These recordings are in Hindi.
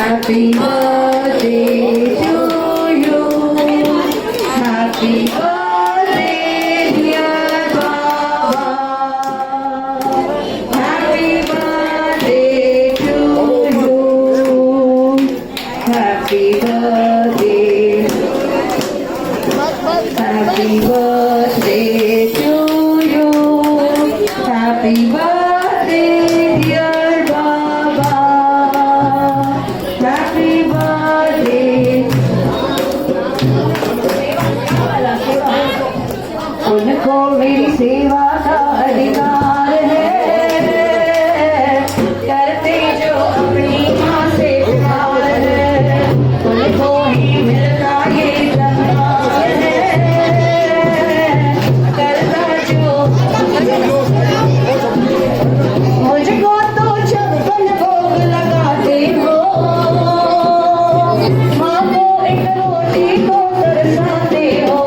Happy birthday to you. Happy birthday, dear Baba. Happy birthday to you. Happy birthday. Happy birthday to you. Happy birthday, dear Baba. Happy birthday. उनको मेरी सेवा का अधिकार है, करते जो अपनी माँ से प्यार है, उनको ही मिलता ये सम्मान है, करता जो मुझको तो 56 भोग लगाते हो, माँ को एक रोटी को तरसाते हो।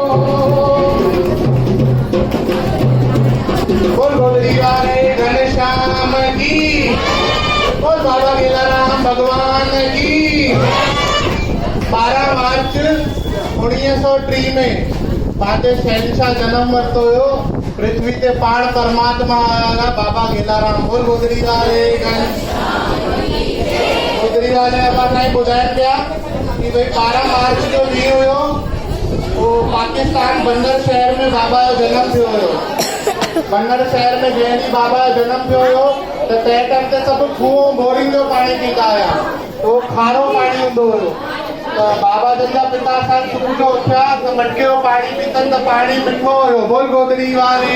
बोल गोदरी वाले घनश्याम की, बोल बाबा गेलाराम भगवान की। 12 मार्च 1903 में पंहिंजे शहनशाह जनम वरितो हुयो, पृथ्वी ते पाण परमात्मा आया बाबा गेलाराम। बोल गोदरी वाले गोदरी वाले असां ॿुधाइनि पिया कि भई 12 मार्च जो ॾींहुं हुयो, वो पाकिस्तान बंदर शहर में बाबा जो जनम थियो हुयो। बंदर शहर में जंहिं ॾींहुं बाबा जो जनम थियो हुयो त तंहिं टाइम ते सभु खूह बोरिंग जो पाणी पीता हुया, उहो खारो पाणी हूंदो हुयो। त बाबा जन जा पिता सां सुबुह जो उथिया त मटके जो पाणी पीतनि त पाणी मिठो हुयो। बोल गोदरी वाली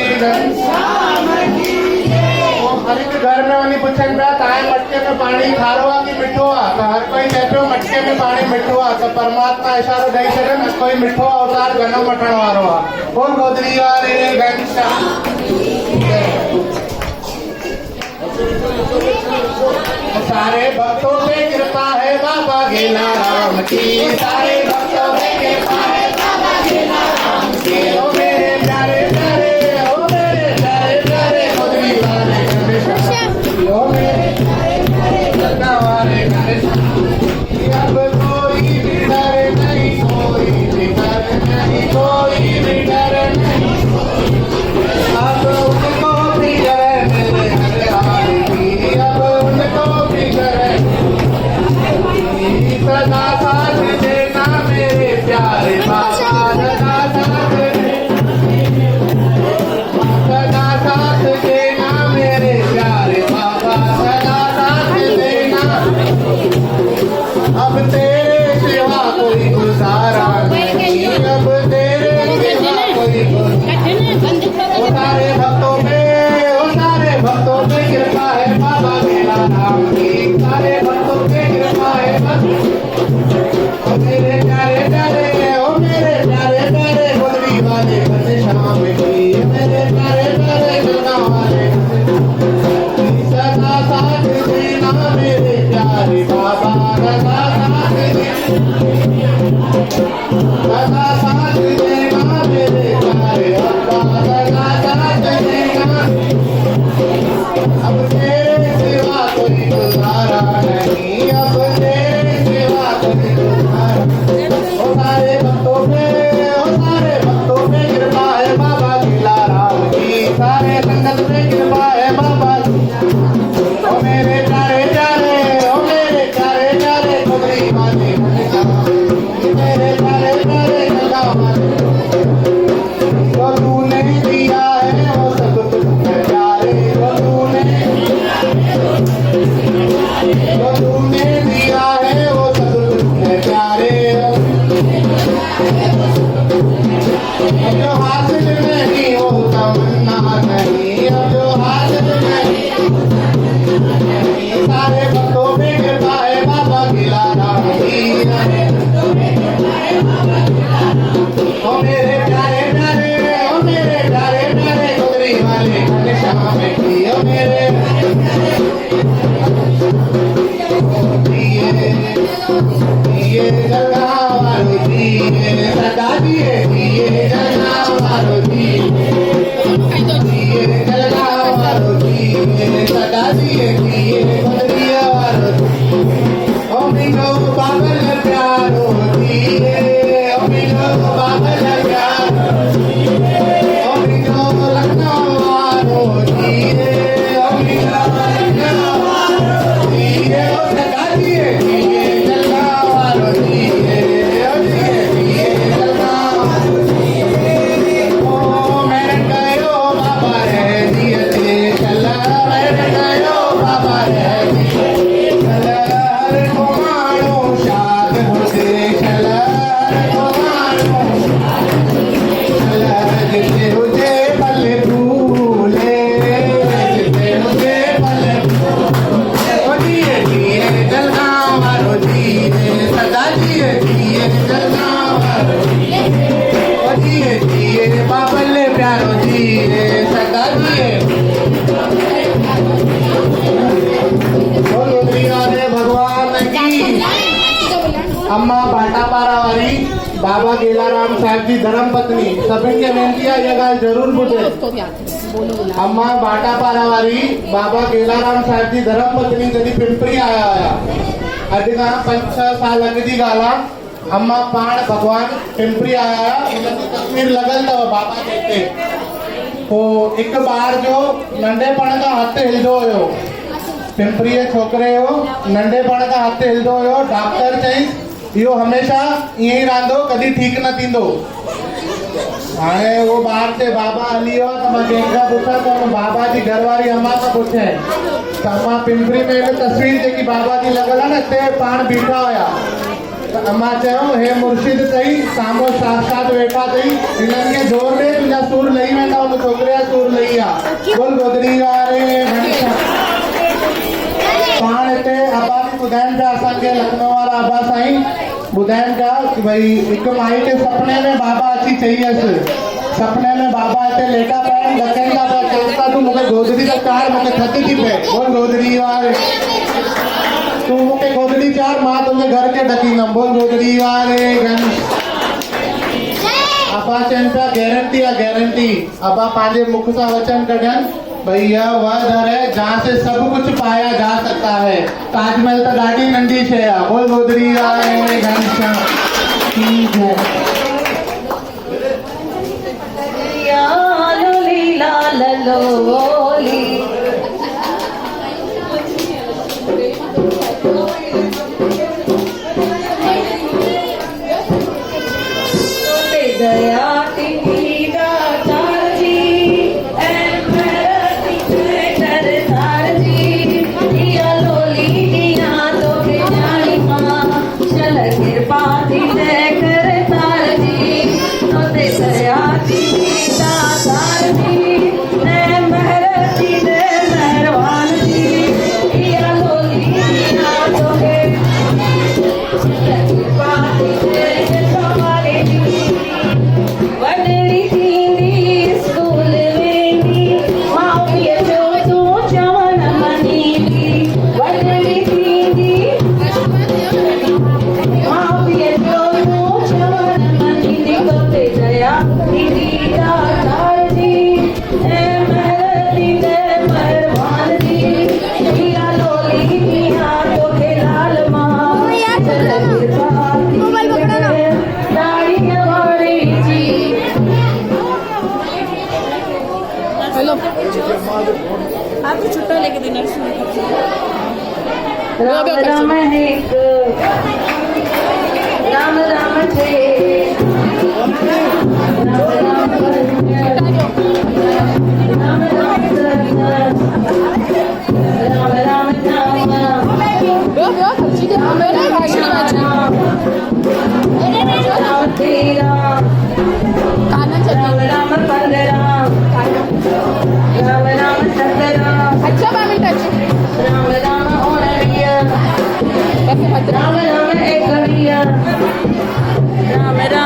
हर हिकु घर में वञी पुछनि पिया तव्हांजे मटके में पाणी खारो आहे कि मिठो आहे, त हर कोई चए पियो मटके में पाणी मिठो आहे। त परमात्मा इशारो ॾेई छॾनि कोई मिठो अवतार जनम वठण वारो आहे। बोल गोदरी वाले घनश्याम। सारे भक्तों पे कृपा है बाबा गेलाराम की, सारे भक्तों पे कृपा है बाबा गेलाराम की। ओ मेरे प्यारे प्यारे, ओ मेरे प्यारे प्यारे गोदरी वाले घनश्याम, ओ मेरे प्यारे प्यारे गंगा वाले घनश्याम। अब कोई भी डर नहीं, कोई भी डर नहीं, कोई भी डर नहीं, अब उनको भी डर मेरे हरहाल की, अब उनको भी डर। सदा साथ देना मेरे प्यारे बाबा, सदा साथ देना मेरे प्यारे बाबा, सदा साथ देना। अब तेरे सिवा कोई गुजारा नहीं, अब तेरे सिवा कोई गुजारा। सारे भक्तों पे, सारे भक्तों पे कृपा है बाबा गेलाराम की, सारे भक्तों पे कृपा है। ओ मेरे प्यारे प्यारे, ओ मेरे प्यारे प्यारे गोदरी वाले घनश्याम की, मेरे प्यारे प्यारे गंगा वाले सदा साथ देना मेरे प्यारे बाबा, सदा साथ देना, सदा साथ देना मेरे प्यारे बाबा, सदा साथ देना। अब तेरे सिवा कोई गुजारा नहीं, अब तेरे सिवा कोई गुजारा। ओ सारे भक्तों पे, ओ सारे भक्तों पे कृपा है बाबा गेलाराम की, सारे संगत पे कृपा है बाबा। ओ मेरे प्यारे प्यारे, ओ मेरे प्यारे प्यारे गोदरी वाले घनश्याम, मेरे प्यारे प्यारे गंगा वाले। जो तूने दिया है वो सब तुझे प्यारे, जो तूने दिया है वो सब तुझे प्यारे। जो हासिल नहीं हो तमन्ना नहीं, जो हासिल नहीं, सारे भक्तों पे कृपा है बाबा गेलाराम की। ओ मेरे प्यारे प्यारे, ओ मेरे प्यारे प्यारे गोदरी वाले घनश्याम की, ओ मेरे अम्मा बाटापारा वारी बाबा गेलाराम साहेब जी धर्म पत्नी सभिनि खे वेनती आहे इहा ॻाल्हि ज़रूर ॿुधे। अम्मा बाटापारा वारी बाबा गेलाराम साहिब जी धर्म पत्नी जॾहिं पिंपरी आया हुया अॼु खां 5-6 साल अॻु जी ॻाल्हि आहे। अम्मा पाण भॻवान पिंपरी आया हुया उनजी तस्वीर लॻल अथव बाबा जे हिते। पोइ हिकु ॿार जो नंढेपण खां हथु हिलंदो हुयो, पिंपरी जे छोकिरे जो नंढेपण खां हथु हिलंदो हुयो। डॉक्टर चयईं इहो हमेशह ईअं ई रहंदो, कॾहिं ठीकु न थींदो। हाणे उहो ॿार चए बाबा हली वियो आहे त मां कंहिंखां पुछां त हुन बाबा जी घरवारी अम्मा खां पुछे त अम्मा पिंपरी में हिकु तस्वीर जेकी बाबा जी लॻल आहे न हिते पाण बीठा हुया त अम्मा चयो हे मुर्शिद अथई साम्हूं साक्षात वेठा अथई, हिननि खे ज़ोर ॾे तुंहिंजा सूर लही वेंदा। हुन छोकिरे जा सूर लही विया। बोल गोदड़ी वारे घनश्याम। पाण हिते अब्बा बि ॿुधाइनि पिया असांखे लखनऊ वारा अब्बा साईं ॿुधाइनि पिया कि भई हिकु माई खे सपने में बाबा अची चईसि, सपने में बाबा हिते लेटा पिया आहिनि ॾकनि था पिया, चवनि था तूं मूंखे गोदड़ी त चाढ़, मूंखे थधि थी पए। बोल गोदड़ी वारे तूं मूंखे गोदड़ी चाढ़, मां तुंहिंजे घर खे ढकींदमि। बोल गोदड़ी वारे अब्बा चवनि पिया गारंटी आहे गारंटी। अब्बा पंहिंजे मुख सां वचन कढनि भई यह वह घर है जहाँ से सब कुछ पाया जा सकता है। ताजमहल तो ॾाढी नंढी शइ आहे। बोल गोदड़ी वारे घनश्याम ठीक है। लोली लाल लोली दया तेरी दातार जी सरदार जी दिया लोली दिया तो के जानी माँ चल कृपा दी कर तार जी तो दे दया तेरी दातार जी मेहरती दे मेहरबान जी दिया लोली दिया तो के कृपा दी सवारे जी वडड़ी थींदी स्कूल वेंदी मां पीअ जो तूं चवण मञींदी। वडड़ी थींदी मां पीअ जो तूं चवण मञींदी। तोते दया थींदी दातार जी मेहरती दे मेहरबान जी दिया लोली दिया तोखे लाल मां चल कृपा दाढ़ी वारी जी। हेलो आपको छुट्टा लेके देना राम राम एक राम राम थे राम राम राम राम राम राम राम तेरा राम राम पंद्रह राम राम सत्रह अच्छा 5 मिनट